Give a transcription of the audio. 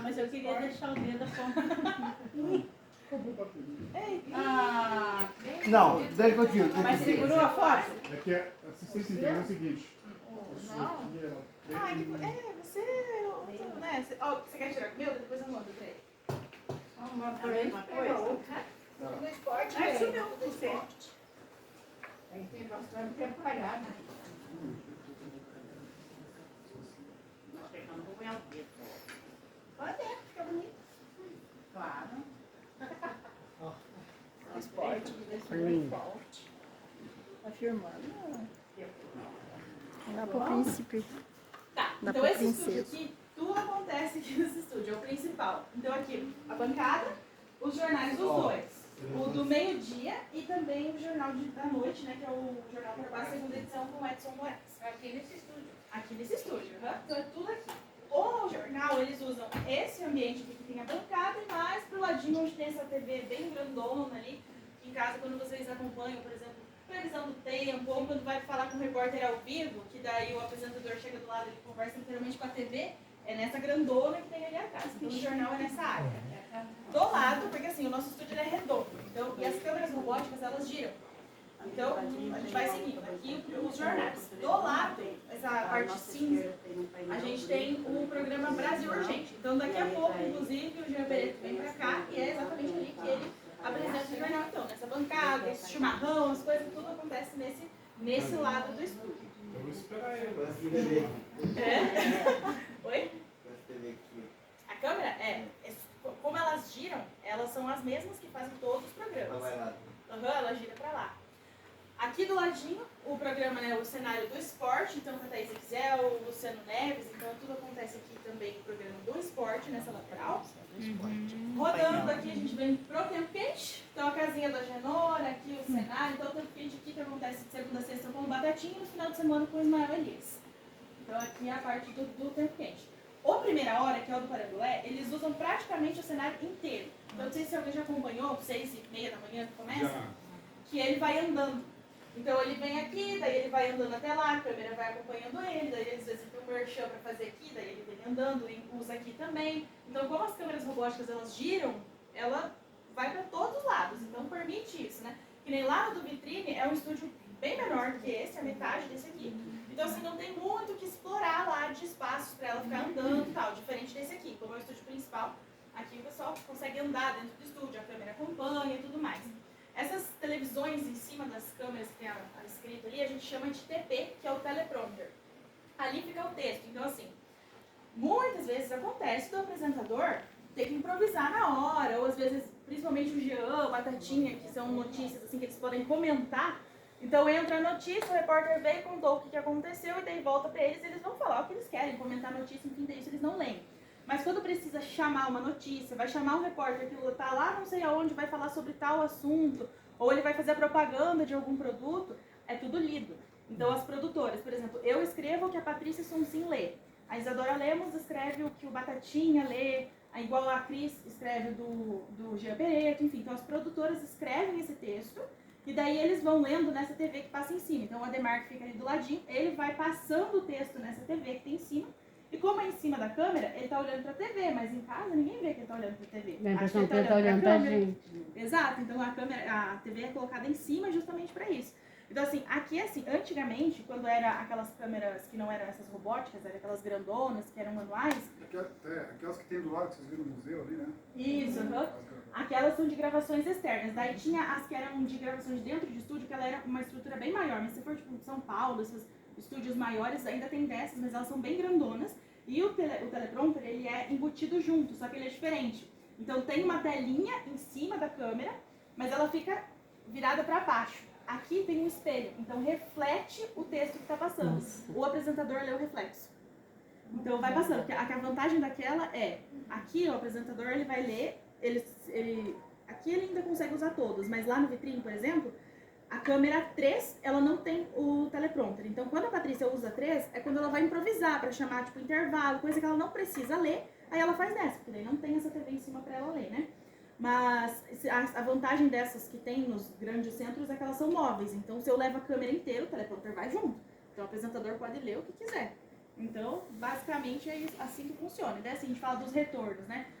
mas eu queria deixar o dedo a ponta. Não, deixa contigo. Mas segurou a foto? É que a assistência entendeu o seguinte. Não. Você... Né? Você quer tirar o meu? Depois eu mando pra ele. Uma por mesma coisa? No esporte, Ah, é. isso mesmo, No você. esporte. Aí tem bastante tempo parado. Pode, fica bonito. Claro. No esporte. Esporte. Tá filmando? Dá pro príncipe. Tá, Dá então pra esse estúdio princesa. aqui, tudo acontece aqui nesse estúdio, é o principal. Então aqui, a bancada, os jornais, os dois. O do meio-dia e também o jornal da noite, né, que é o Jornal Trabalho, segunda edição, com o Edson Moraes. Aqui nesse estúdio. Aqui nesse estúdio, então é tudo aqui. O jornal, eles usam esse ambiente aqui que tem a bancada e mais pro ladinho onde tem essa TV bem grandona ali. Em casa, quando vocês acompanham, por exemplo, previsão do tempo, ou quando vai falar com o repórter ao vivo, que daí o apresentador chega do lado e conversa inteiramente com a TV, é nessa grandona que tem ali atrás. Então o jornal é nessa área. Do lado, porque assim, o nosso estúdio ele é redondo, então, e as câmeras robóticas, elas giram. Então, a gente vai seguindo. Aqui os jornais. Do lado, essa parte cinza, a gente tem o programa Brasil Urgente. Então, daqui a pouco, inclusive, o Jean Pereto vem pra cá e é exatamente ali que ele apresenta o jornal. Então, nessa bancada, esse chimarrão, as coisas, tudo acontece nesse lado do estúdio. Eu vou esperar ele. É? Oi? A câmera como elas giram, elas são as mesmas que fazem todos os programas. Ela gira pra lá. Aqui do ladinho, o programa, né, o cenário do esporte, então com a Thaís Exiel, o Luciano Neves, então tudo acontece aqui também no programa do esporte, nessa lateral. Rodando aqui, a gente vem pro Tempo Quente, então a casinha da Genora, aqui o cenário, então o Tempo Quente aqui que acontece de segunda a sexta com o Batatinha e no final de semana com o Ismael Elias. Então aqui é a parte do Tempo Quente. O Primeira Hora, que é o do Parangolé, eles usam praticamente o cenário inteiro. Então não sei se alguém já acompanhou, 6h30 da manhã que começa, que ele vai andando. Então ele vem aqui, daí ele vai andando até lá, a câmera vai acompanhando ele, daí às vezes tem um merchan para fazer aqui, daí ele vem andando e usa aqui também. Então como as câmeras robóticas elas giram, ela vai para todos os lados, então permite isso, né? Que nem lá no do Vitrine é um estúdio bem menor que esse, a metade desse aqui. Então assim, não tem muito o que explorar lá de espaços para ela ficar andando e tal, diferente desse aqui, como é o estúdio principal. Aqui o pessoal consegue andar dentro do estúdio, a câmera acompanha e tudo mais. Essas televisões em cima das câmeras que tem escrito ali, a gente chama de TP, que é o teleprompter. Ali fica o texto. Então, assim, muitas vezes acontece do apresentador ter que improvisar na hora, ou às vezes, principalmente o Jean, o Batatinha, que são notícias assim que eles podem comentar. Então entra a notícia, o repórter veio, contou o que aconteceu, e daí volta pra eles, e eles vão falar o que eles querem, comentar a notícia, enfim, daí isso eles não leem. Mas quando precisa chamar uma notícia, vai chamar um repórter que está lá não sei aonde, vai falar sobre tal assunto, ou ele vai fazer a propaganda de algum produto, é tudo lido. Então as produtoras, por exemplo, eu escrevo o que a Patrícia Sonsin lê, a Isadora Lemos escreve o que o Batatinha lê, igual a Cris escreve do Jean Pereto, enfim. Então as produtoras escrevem esse texto, e daí eles vão lendo nessa TV que passa em cima. Então o Ademar que fica ali do ladinho, ele vai passando o texto nessa TV que tem em cima. E como é em cima da câmera, ele tá olhando pra TV, mas em casa ninguém vê que ele tá olhando pra TV. Dá a Acha que impressão que ele tá olhando pra gente. Exato, então a TV é colocada em cima justamente pra isso. Então assim, aqui assim, antigamente, quando era aquelas câmeras que não eram essas robóticas, eram aquelas grandonas, que eram manuais. Aquelas que tem do lado, que vocês viram no museu ali, né? Isso, aquelas são de gravações externas. Daí tinha as que eram de gravações dentro de estúdio, que ela era uma estrutura bem maior. Mas se for tipo São Paulo, esses estúdios maiores, ainda tem dessas, mas elas são bem grandonas. E o teleprompter, ele é embutido junto, só que ele é diferente. Então tem uma telinha em cima da câmera, mas ela fica virada para baixo. Aqui tem um espelho, então reflete o texto que está passando. Nossa. O apresentador lê o reflexo. Então vai passando, porque a vantagem daquela é, aqui o apresentador ele vai ler, aqui ele ainda consegue usar todos, mas lá no Vitrine, por exemplo, a câmera 3, ela não tem o teleprompter. Então, quando a Patrícia usa 3, é quando ela vai improvisar para chamar, tipo, intervalo, coisa que ela não precisa ler, aí ela faz dessa, porque daí não tem essa TV em cima para ela ler, né? Mas a vantagem dessas que tem nos grandes centros é que elas são móveis. Então, se eu levo a câmera inteira, o teleprompter vai junto. Então, o apresentador pode ler o que quiser. Então, basicamente é assim que funciona. E daí assim, a gente fala dos retornos, né?